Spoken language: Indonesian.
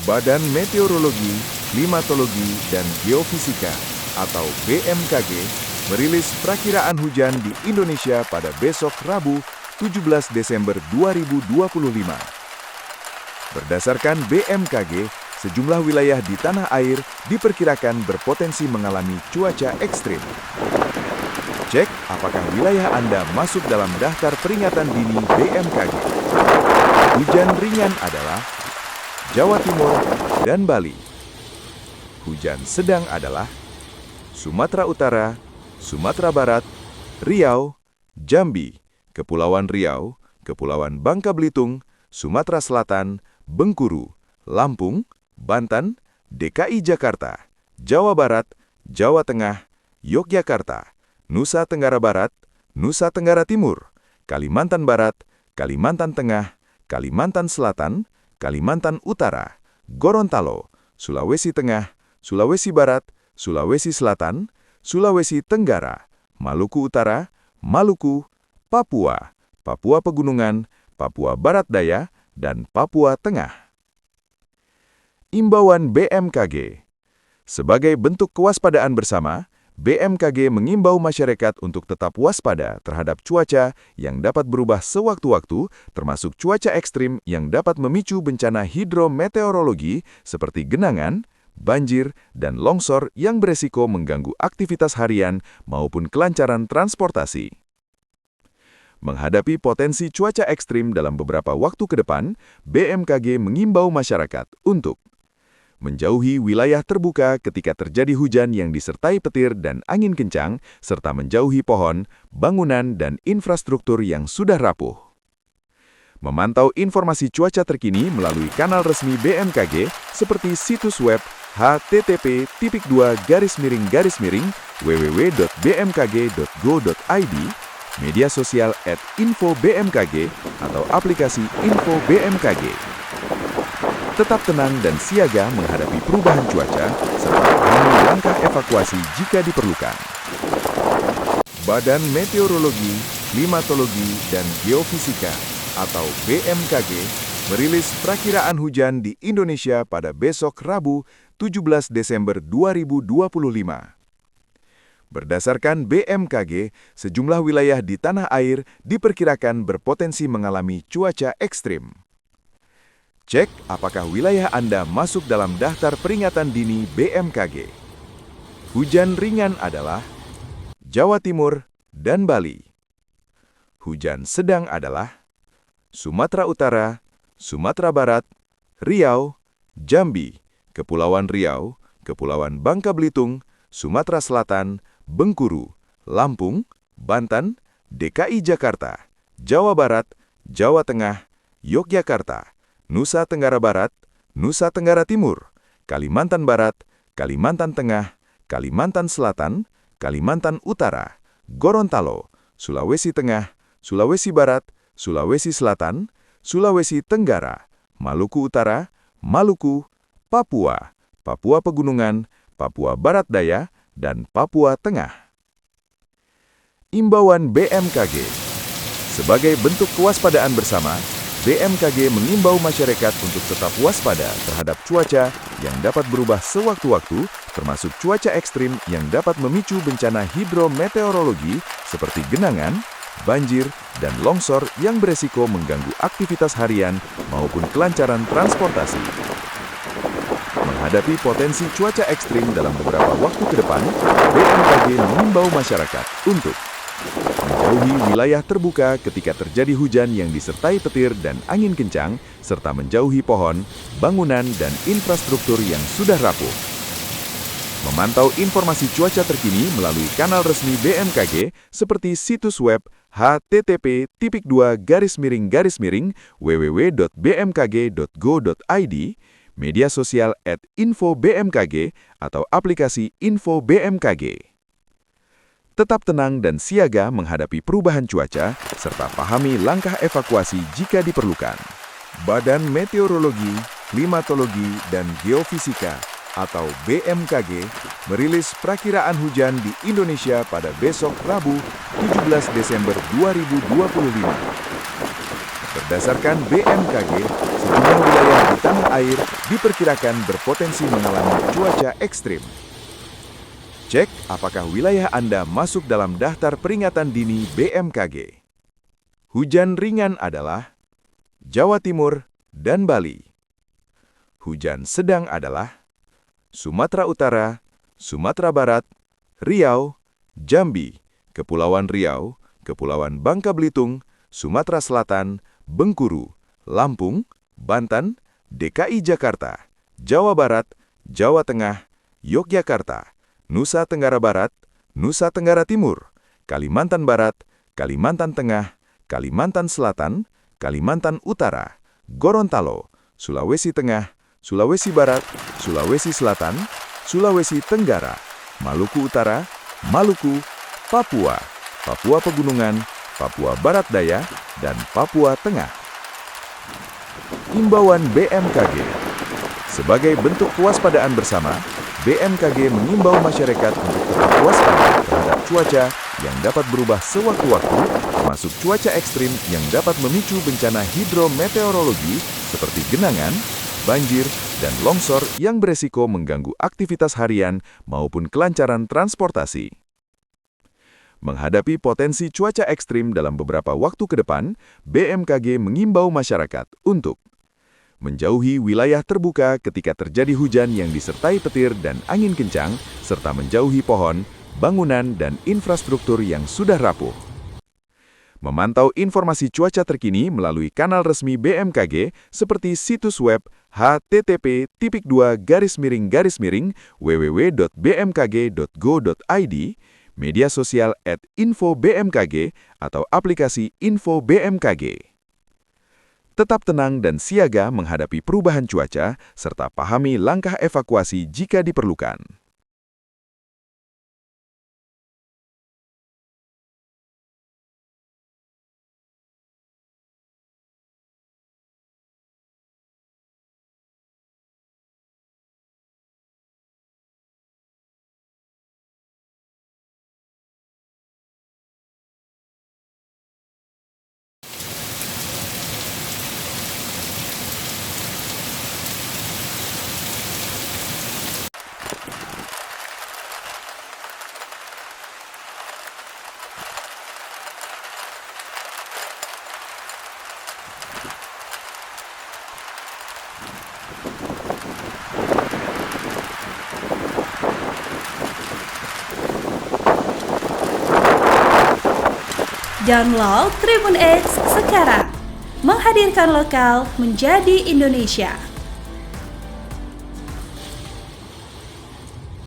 Badan Meteorologi, Klimatologi, dan Geofisika atau BMKG merilis perakiraan hujan di Indonesia pada besok Rabu 17 Desember 2025. Berdasarkan BMKG, sejumlah wilayah di tanah air diperkirakan berpotensi mengalami cuaca ekstrim. Cek apakah wilayah Anda masuk dalam daftar peringatan dini BMKG. Hujan ringan adalah Jawa Timur dan Bali. Hujan sedang adalah Sumatera Utara, Sumatera Barat, Riau, Jambi, Kepulauan Riau, Kepulauan Bangka Belitung, Sumatera Selatan, Bengkulu, Lampung, Banten, DKI Jakarta, Jawa Barat, Jawa Tengah, Yogyakarta, Nusa Tenggara Barat, Nusa Tenggara Timur, Kalimantan Barat, Kalimantan Tengah, Kalimantan Selatan, Kalimantan Utara, Gorontalo, Sulawesi Tengah, Sulawesi Barat, Sulawesi Selatan, Sulawesi Tenggara, Maluku Utara, Maluku, Papua, Papua Pegunungan, Papua Barat Daya, dan Papua Tengah. Imbauan BMKG. Sebagai bentuk kewaspadaan bersama, BMKG mengimbau masyarakat untuk tetap waspada terhadap cuaca yang dapat berubah sewaktu-waktu, termasuk cuaca ekstrim yang dapat memicu bencana hidrometeorologi seperti genangan, banjir, dan longsor yang beresiko mengganggu aktivitas harian maupun kelancaran transportasi. Menghadapi potensi cuaca ekstrim dalam beberapa waktu ke depan, BMKG mengimbau masyarakat untuk menjauhi wilayah terbuka ketika terjadi hujan yang disertai petir dan angin kencang, serta menjauhi pohon, bangunan, dan infrastruktur yang sudah rapuh. Memantau informasi cuaca terkini melalui kanal resmi BMKG seperti situs web http://www.bmkg.go.id, media sosial @info-bmkg, atau aplikasi Info BMKG. Tetap tenang dan siaga menghadapi perubahan cuaca, serta pahami langkah evakuasi jika diperlukan. Badan Meteorologi, Klimatologi, dan Geofisika atau BMKG merilis perakiraan hujan di Indonesia pada besok Rabu 17 Desember 2025. Berdasarkan BMKG, sejumlah wilayah di tanah air diperkirakan berpotensi mengalami cuaca ekstrim. Cek apakah wilayah Anda masuk dalam daftar peringatan dini BMKG. Hujan ringan adalah Jawa Timur dan Bali. Hujan sedang adalah Sumatera Utara, Sumatera Barat, Riau, Jambi, Kepulauan Riau, Kepulauan Bangka Belitung, Sumatera Selatan, Bengkulu, Lampung, Banten, DKI Jakarta, Jawa Barat, Jawa Tengah, Yogyakarta, Nusa Tenggara Barat, Nusa Tenggara Timur, Kalimantan Barat, Kalimantan Tengah, Kalimantan Selatan, Kalimantan Utara, Gorontalo, Sulawesi Tengah, Sulawesi Barat, Sulawesi Selatan, Sulawesi Tenggara, Maluku Utara, Maluku, Papua, Papua Pegunungan, Papua Barat Daya, dan Papua Tengah. Imbauan BMKG. Sebagai bentuk kewaspadaan bersama, BMKG mengimbau masyarakat untuk tetap waspada terhadap cuaca yang dapat berubah sewaktu-waktu, termasuk cuaca ekstrim yang dapat memicu bencana hidrometeorologi seperti genangan, banjir, dan longsor yang beresiko mengganggu aktivitas harian maupun kelancaran transportasi. Menghadapi potensi cuaca ekstrim dalam beberapa waktu ke depan, BMKG mengimbau masyarakat untuk menjauhi wilayah terbuka ketika terjadi hujan yang disertai petir dan angin kencang, serta menjauhi pohon, bangunan, dan infrastruktur yang sudah rapuh. Memantau informasi cuaca terkini melalui kanal resmi BMKG seperti situs web http://www.bmkg.go.id, media sosial @info-bmkg, atau aplikasi Info BMKG. Tetap tenang dan siaga menghadapi perubahan cuaca, serta pahami langkah evakuasi jika diperlukan. Badan Meteorologi, Klimatologi, dan Geofisika atau BMKG merilis perakiraan hujan di Indonesia pada besok Rabu 17 Desember 2025. Berdasarkan BMKG, Sejumlah wilayah di tanah air diperkirakan berpotensi mengalami cuaca ekstrim. Cek apakah wilayah Anda masuk dalam daftar peringatan dini BMKG. Hujan ringan adalah Jawa Timur dan Bali. Hujan sedang adalah Sumatera Utara, Sumatera Barat, Riau, Jambi, Kepulauan Riau, Kepulauan Bangka Belitung, Sumatera Selatan, Bengkulu, Lampung, Banten, DKI Jakarta, Jawa Barat, Jawa Tengah, Yogyakarta, Nusa Tenggara Barat, Nusa Tenggara Timur, Kalimantan Barat, Kalimantan Tengah, Kalimantan Selatan, Kalimantan Utara, Gorontalo, Sulawesi Tengah, Sulawesi Barat, Sulawesi Selatan, Sulawesi Tenggara, Maluku Utara, Maluku, Papua, Papua Pegunungan, Papua Barat Daya, dan Papua Tengah. Imbauan BMKG. Sebagai bentuk kewaspadaan bersama, BMKG mengimbau masyarakat untuk tetap waspada terhadap cuaca yang dapat berubah sewaktu-waktu, termasuk cuaca ekstrim yang dapat memicu bencana hidrometeorologi seperti genangan, banjir, dan longsor yang beresiko mengganggu aktivitas harian maupun kelancaran transportasi. Menghadapi potensi cuaca ekstrim dalam beberapa waktu ke depan, BMKG mengimbau masyarakat untuk menjauhi wilayah terbuka ketika terjadi hujan yang disertai petir dan angin kencang, serta menjauhi pohon, bangunan, dan infrastruktur yang sudah rapuh. Memantau informasi cuaca terkini melalui kanal resmi BMKG seperti situs web http://www.bmkg.go.id, media sosial @info-bmkg, atau aplikasi Info BMKG. Tetap tenang dan siaga menghadapi perubahan cuaca, serta pahami langkah evakuasi jika diperlukan. Download Tribun X sekarang, menghadirkan lokal menjadi Indonesia.